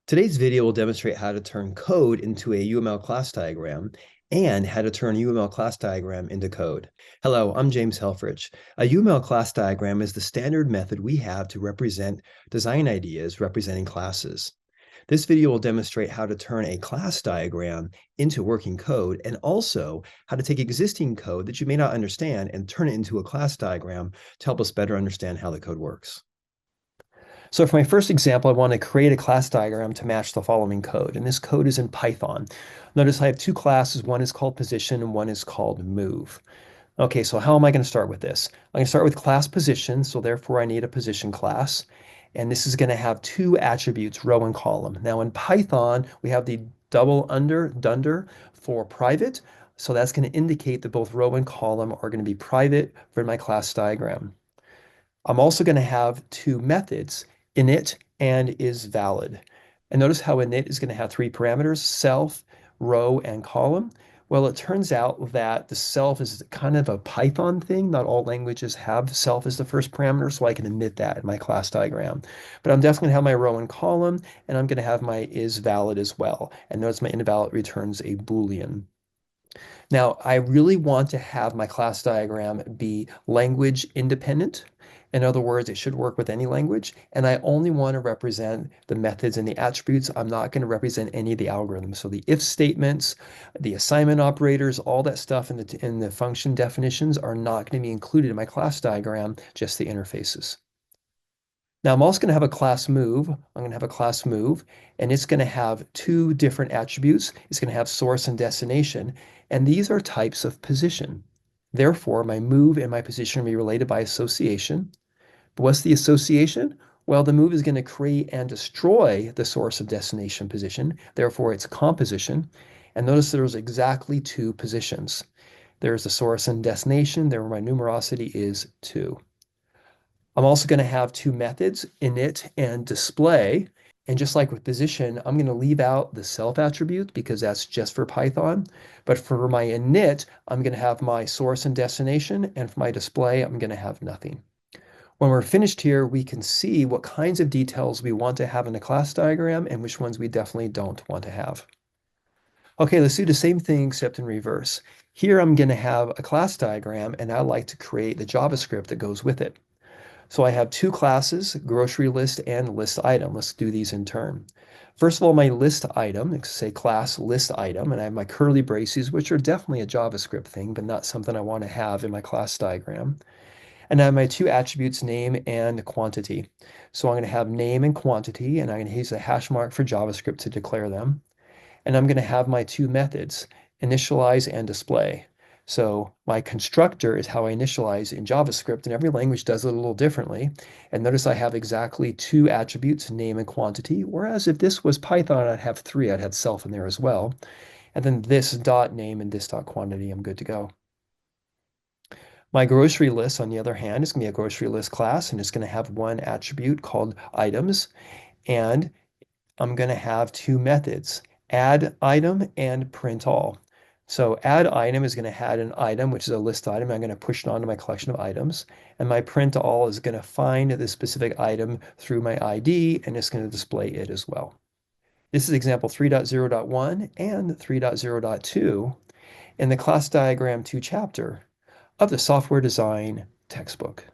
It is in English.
Today's video will demonstrate how to turn code into a UML class diagram and how to turn UML class diagram into code. Hello, I'm James Helfrich. A UML class diagram is the standard method we have to represent design ideas representing classes. This video will demonstrate how to turn a class diagram into working code and also how to take existing code that you may not understand and turn it into a class diagram to help us better understand how the code works. So for my first example, I want to create a class diagram to match the following code, and this code is in Python. Notice I have two classes, one is called position and one is called move. Okay, so how am I going to start with this? I'm going to start with class position, so therefore I need a position class. And this is going to have two attributes, row and column. Now in Python, we have the double under, dunder for private. So that's going to indicate that both row and column are going to be private for my class diagram. I'm also going to have two methods, init and isValid. And notice how init is going to have three parameters, self, row, and column. Well, it turns out that the self is kind of a Python thing. Not all languages have self as the first parameter, so I can omit that in my class diagram. But I'm definitely going to have my row and column, and I'm going to have my isValid as well. And notice my invalid returns a Boolean. Now, I really want to have my class diagram be language independent. In other words, it should work with any language, and I only want to represent the methods and the attributes. I'm not going to represent any of the algorithms. So the if statements, the assignment operators, all that stuff in the function definitions are not going to be included in my class diagram, just the interfaces. Now I'm also going to have a class move. I'm going to have a class move, and it's going to have two different attributes. It's going to have source and destination, and these are types of position. Therefore, my move and my position will be related by association. But what's the association? Well, the move is going to create and destroy the source of destination position. Therefore, it's composition. And notice there's exactly two positions. There's the source and destination. Therefore, my numerosity is 2. I'm also going to have two methods, init and display. And just like with position, I'm going to leave out the self attribute because that's just for Python. But for my init, I'm going to have my source and destination. And for my display, I'm going to have nothing. When we're finished here, we can see what kinds of details we want to have in a class diagram and which ones we definitely don't want to have. Okay, let's do the same thing except in reverse. Here I'm going to have a class diagram, and I like to create the JavaScript that goes with it. So I have two classes, grocery list and list item. Let's do these in turn. First of all, my list item, let's say class list item, and I have my curly braces, which are definitely a JavaScript thing, but not something I want to have in my class diagram. And I have my two attributes, name and quantity. So I'm going to have name and quantity, and I'm going to use a hash mark for JavaScript to declare them. And I'm going to have my two methods, initialize and display. So my constructor is how I initialize in JavaScript, and every language does it a little differently. And notice I have exactly two attributes, name and quantity, whereas if this was Python, I'd have three. I'd have self in there as well. And then this dot name and this dot quantity, I'm good to go. My grocery list, on the other hand, is going to be a grocery list class, and it's going to have one attribute called items. And I'm going to have two methods, add item and print all. So add item is going to add an item, which is a list item. I'm going to push it onto my collection of items. And my print all is going to find the specific item through my ID, and it's going to display it as well. This is example 3.0.1 and 3.0.2 in the class diagram 2 chapter of the software design textbook.